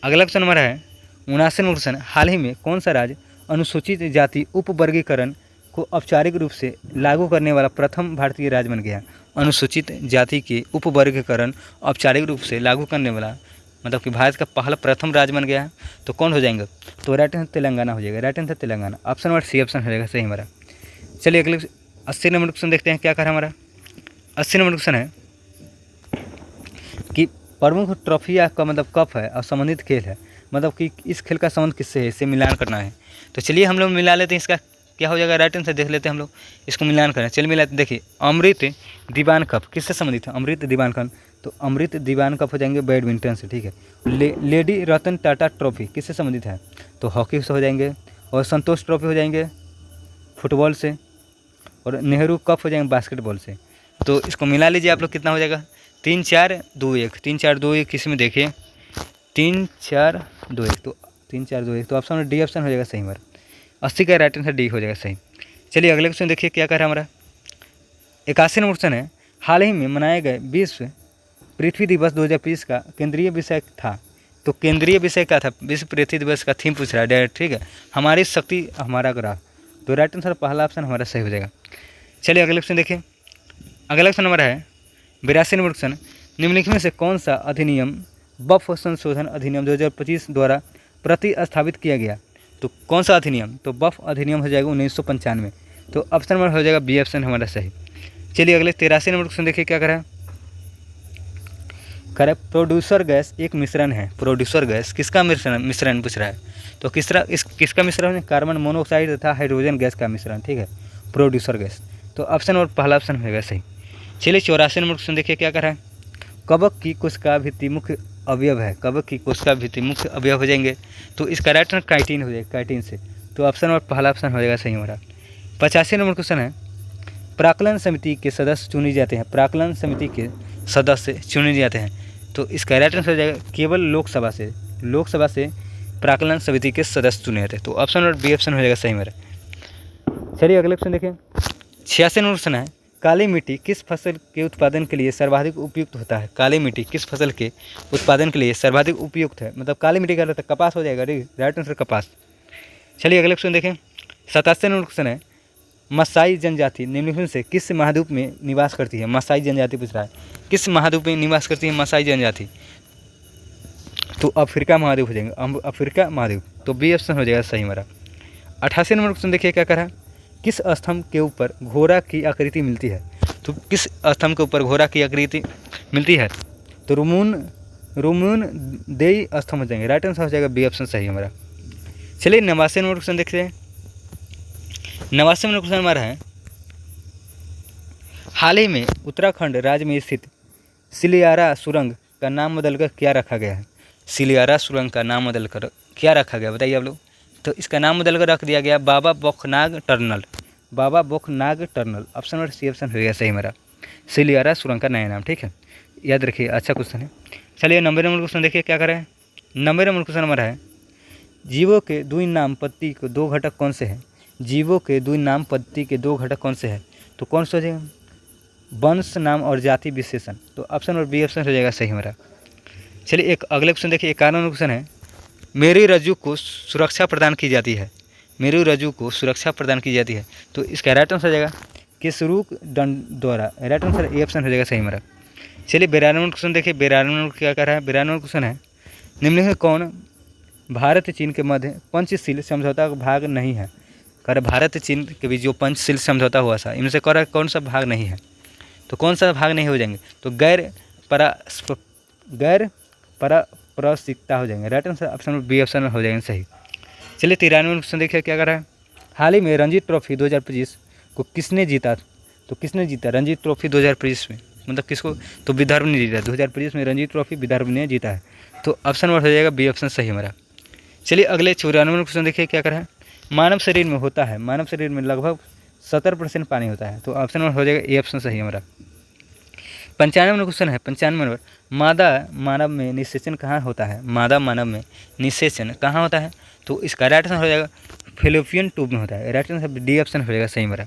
S1: अगला क्वेश्चन हमारा है 79 नंबर क्वेश्चन, हाल ही में कौन सा राज्य अनुसूचित जाति उपवर्गीकरण को औपचारिक रूप से लागू करने वाला प्रथम भारतीय राज्य बन गया? अनुसूचित जाति के उपवर्गीकरण औपचारिक रूप से लागू करने वाला मतलब कि भारत का पहला प्रथम राज्य बन गया है, तो कौन हो जाएंगे? तो राइट आंसर तेलंगाना हो जाएगा, right answer Telangana, option number C option हो जाएगा सही हमारा। चलिए अगले 80 नंबर क्वेश्चन देखते हैं क्या कर रहा है हमारा। 80 नंबर क्वेश्चन है कि प्रमुख ट्रॉफी का मतलब कप है और संबंधित खेल है, मतलब कि इस खेल का संबंध किससे है, इसे मिलान करना है। तो चलिए हम लोग मिला लेते हैं, इसका क्या हो जाएगा राइट आंसर देख लेते हैं हम लोग, इसको मिलान करें। चलिए मिलाते, देखिए अमृत दीवान कप किससे संबंधित है? अमृत दीवान कप, तो अमृत दीवान कप हो जाएंगे बैडमिंटन से, ठीक है। लेडी रतन टाटा ट्रॉफी किससे संबंधित है? तो हॉकी से हो जाएंगे, और संतोष ट्रॉफी हो जाएंगे फुटबॉल से, और नेहरू कप हो जाएंगे बास्केटबॉल से। तो इसको मिला लीजिए आप लोग, कितना हो जाएगा? 3-4-2-1, 3-4-2-1 इसमें देखिए 3-4-2-1, तो 3-4-2-1, तो ऑप्शन में डी ऑप्शन हो जाएगा सही हमारा। 80 का राइट आंसर डी हो जाएगा सही। चलिए अगले क्वेश्चन देखिए क्या कह रहा है हमारा। 81 नंबर क्वेश्चन है, हाल ही में मनाए गए विश्व पृथ्वी दिवस 2020 का केंद्रीय विषय था। तो केंद्रीय विषय क्या था? विश्व पृथ्वी दिवस का थीम पूछ रहा है डायरेक्ट, ठीक है। हमारी शक्ति हमारा ग्राफ, तो राइट आंसर पहला ऑप्शन हमारा सही हो जाएगा। चलिए अगले क्वेश्चन देखिए। अगला क्वेश्चन नंबर है 82 नंबर क्वेश्चन, निम्नलिखित में से कौन सा अधिनियम वक्फ संशोधन अधिनियम 2025 द्वारा प्रतिस्थापित किया गया? तो कौन सा अधिनियम? तो वक्फ अधिनियम हो जाएगा 1995। तो ऑप्शन नंबर हो जाएगा बी ऑप्शन हमारा सही। चलिए अगले 83 नंबर क्वेश्चन देखिए क्या करा है। प्रोड्यूसर गैस एक मिश्रण है। प्रोड्यूसर गैस किसका मिश्रण पूछ रहा है? तो किसका मिश्रण है? कार्बन मोनोऑक्साइड तथा हाइड्रोजन गैस का मिश्रण, ठीक है, प्रोड्यूसर गैस। तो ऑप्शन नंबर पहला ऑप्शन होगा सही। चलिए 84 नंबर क्वेश्चन देखिए क्या कर रहा है। कवक की कोशिका भित्ति मुख्य अवयव है। कवक की कोशिका भित्ति मुख्य अवयव हो जाएंगे, तो इसका राइट आंसर काइटिन हो जाएगा, काइटिन से। तो ऑप्शन नंबर पहला ऑप्शन हो जाएगा सही हमारा। 85 नंबर क्वेश्चन है, प्राक्कलन समिति के सदस्य चुने जाते हैं। प्राक्कलन समिति के सदस्य चुने जाते हैं, तो इसका राइट आंसर हो जाएगा केवल लोकसभा से प्राक्कलन समिति के सदस्य चुने जाते हैं। तो ऑप्शन नंबर बी ऑप्शन हो जाएगा सही मेरा। चलिए अगले क्वेश्चन देखें। 86 नंबर क्वेश्चन है, काली मिट्टी किस फसल के उत्पादन के लिए सर्वाधिक उपयुक्त होता है? काली मिट्टी किस फसल के उत्पादन के लिए सर्वाधिक उपयुक्त है? मतलब काली मिट्टी का रहता है कपास हो जाएगा, राइट आंसर कपास। चलिए अगले क्वेश्चन देखें। 87 नंबर क्वेश्चन है, मसाई जनजाति निम्नलिखित से किस महाद्वीप में निवास करती है? मसाई जनजाति पूछ रहा है, किस महाद्वीप में निवास करती है मसाई जनजाति? तो अफ्रीका महाद्वीप हो जाएंगे, अफ्रीका महाद्वीप। तो बी ऑप्शन हो जाएगा सही हमारा। 88 नंबर क्वेश्चन देखिए क्या कह रहा है। किस स्तंभ के ऊपर घोड़ा की आकृति मिलती है? तो किस स्तंभ के ऊपर घोड़ा की आकृति मिलती है? तो रुमून देई स्तंभ हो जाएंगे, राइट आंसर हो जाएगा बी ऑप्शन सही हमारा। चलिए 89 नंबर क्वेश्चन देखते हैं। 89 नंबर क्वेश्चन हमारा है, हाल ही में उत्तराखंड राज्य में स्थित सिलियारा सुरंग का नाम बदलकर क्या रखा गया है? सिलियारा सुरंग का नाम बदलकर क्या रखा गया बताइए आप लोग। तो इसका नाम बदलकर रख दिया गया Baba Bokhnag tunnel. Baba Bokhnag tunnel, option number C option हो गया सही मेरा। सिलियारा सुरंग का नया नाम, ठीक है, याद रखिए, अच्छा क्वेश्चन है। चलिए 90 नंबर क्वेश्चन देखिए क्या करें। 90 नंबर क्वेश्चन हमारा है, जीवों के द्वि नाम पत्ती के दो घटक कौन से हैं? जीवों के द्वि नाम पत्ती के दो घटक कौन से हैं? तो कौन सा हो जाएगा? वंश नाम और जाति विशेषण। तो ऑप्शन नंबर बी ऑप्शन हो जाएगा सही हमारा। चलिए एक अगले क्वेश्चन देखिए। 51 नंबर क्वेश्चन है, मेरी रज्जु को सुरक्षा प्रदान की जाती है। मेरी रज्जु को सुरक्षा प्रदान की जाती है, तो इसका राइट आंसर हो जाएगा केसरूक दंड द्वारा, राइट आंसर ए ऑप्शन हो जाएगा सही हमारा। चलिए 92 नंबर क्वेश्चन देखिए। 92 नंबर क्या कर रहा है। 92 नंबर क्वेश्चन है, निम्नलिखित कौन भारत चीन के मध्य पंचशील समझौता का भाग नहीं है? कर भारत चीन के बीच जो पंचशील समझौता हुआ था, इनमें से कर कौन सा भाग नहीं है? तो कौन सा भाग नहीं हो जाएंगे? तो गैर पारस्परिकता हो जाएंगे, right answer option B option हो जाएंगे सही। चलिए 93 नंबर क्वेश्चन देखिए क्या कर रहा है। हाल ही में रणजी ट्रॉफी 2025 को किसने जीता? तो किसने जीता रणजी ट्रॉफी 2025 में? मतलब किसको? तो विदर्भ ने जीता। 2025 में रणजी ट्रॉफी विदर्भ ने जीता है, तो ऑप्शन नंबर हो जाएगा बी ऑप्शन सही हमारा। चलिए अगले 94 नंबर क्वेश्चन देखिए क्या कर रहा है। मानव शरीर में होता है, मानव शरीर में लगभग 70% पानी होता है, तो ऑप्शन नंबर हो जाएगा ए ऑप्शन सही हमारा। 95 नंबर क्वेश्चन है। 95 नंबर, मादा मानव में निषेचन कहाँ होता है? मादा मानव में निषेचन कहाँ होता है? तो इसका राइट आंसर हो जाएगा फेलोपियन ट्यूब में होता है, राइट आंसर डी ऑप्शन हो जाएगा सही मेरा।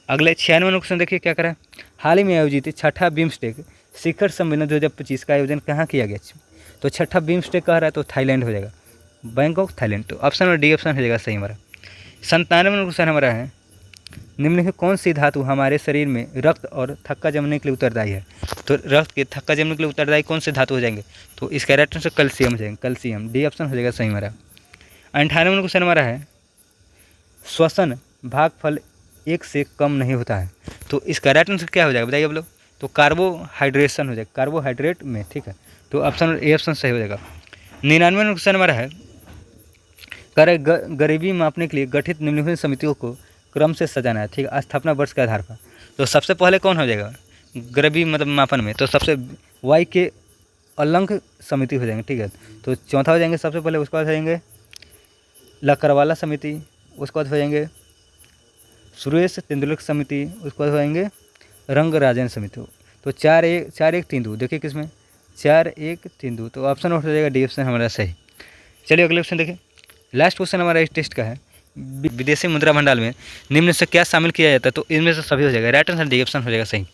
S1: अगले 96 नंबर क्वेश्चन देखिए क्या करा। हाल ही में आयोजित छठा बिम्स्टेक शिखर सम्मेलन 2025 का आयोजन कहाँ किया गया? तो छठा बिम्स्टेक कह रहा है, तो थाईलैंड हो जाएगा, बैंकॉक थाईलैंड। तो ऑप्शन नंबर डी ऑप्शन हो जाएगा सही हमारा। 97 नंबर क्वेश्चन हमारा है, निम्नलिखित कौन सी धातु हमारे शरीर में रक्त और थक्का जमने के लिए उत्तरदायी है? तो रक्त के थक्का जमने के लिए उत्तरदायी कौन से धातु हो जाएंगे? तो इसका राइट आंसर कैल्शियम हो जाएंगे, कैल्शियम, डी ऑप्शन हो जाएगा सही हमारा। 98 नंबर क्वेश्चन हमारा है, श्वसन भागफल 1 से कम नहीं होता है, तो इसका राइट आंसर क्या हो जाएगा बताइए आप लोग? तो कार्बोहाइड्रेशन हो जाएगा, कार्बोहाइड्रेट में, ठीक है, तो ऑप्शन ए ऑप्शन सही हो जाएगा। 99 नंबर क्वेश्चन हमारा है, गरीबी मापने के लिए गठित निम्नलिखित समितियों को क्रम से सजाना है, ठीक है, स्थापना वर्ष के आधार पर। तो सबसे पहले कौन हो जाएगा गरीबी मतलब मापन में? तो सबसे वाई के अलंक समिति हो जाएंगे, ठीक है, तो चौथा हो जाएंगे सबसे पहले, उसके बाद हो जाएंगे लकड़वाला समिति, उसके बाद हो जाएंगे सुरेश तेंदुलकर समिति, उसके बाद हो जाएंगे रंगराजन समिति। तो 4-1-3-2 देखिए किसमें 4132। तो ऑप्शन आउट हो जाएगा, डी ऑप्शन हमारा सही। चलिए अगले ऑप्शन देखिए। लास्ट क्वेश्चन हमारा इस टेस्ट का है, विदेशी मुद्रा भंडार में निम्न से क्या शामिल किया जाता है? तो इनमें से सभी हो जाएगा, राइट आंसर डी ऑप्शन हो जाएगा सही।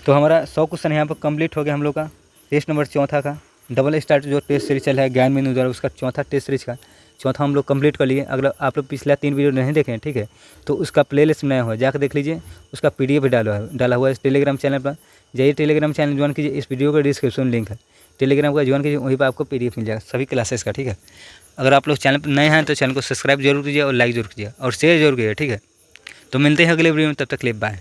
S1: तो हमारा 100 क्वेश्चन यहाँ पर कंप्लीट हो गया हम लोग का टेस्ट नंबर 4 का। डबल स्टार जो टेस्ट सीरीज चल है ज्ञान बिंदु द्वारा, उसका 4था टेस्ट सीरीज का 4था हम लोग कंप्लीट कर लिए। अगर आप लोग पिछला 3 वीडियो नहीं देखें, ठीक है, तो उसका प्लेलिस्ट नया हो जाकर देख लीजिए, उसका PDF भी डाला हुआ है इस टेलीग्राम चैनल पर। जाइए टेलीग्राम चैनल ज्वाइन कीजिए, इस वीडियो का डिस्क्रिप्शन लिंक है, टेलीग्राम का ज्वाइन कीजिए, वहीं पर आपको PDF मिल जाएगा सभी क्लासेस का, ठीक है। अगर आप लोग चैनल पर नए हैं तो चैनल को सब्सक्राइब जरूर कीजिए और लाइक जरूर कीजिए और शेयर जरूर कीजिए, ठीक है। तो मिलते हैं अगले वीडियो में, तब तक के लिए बाय।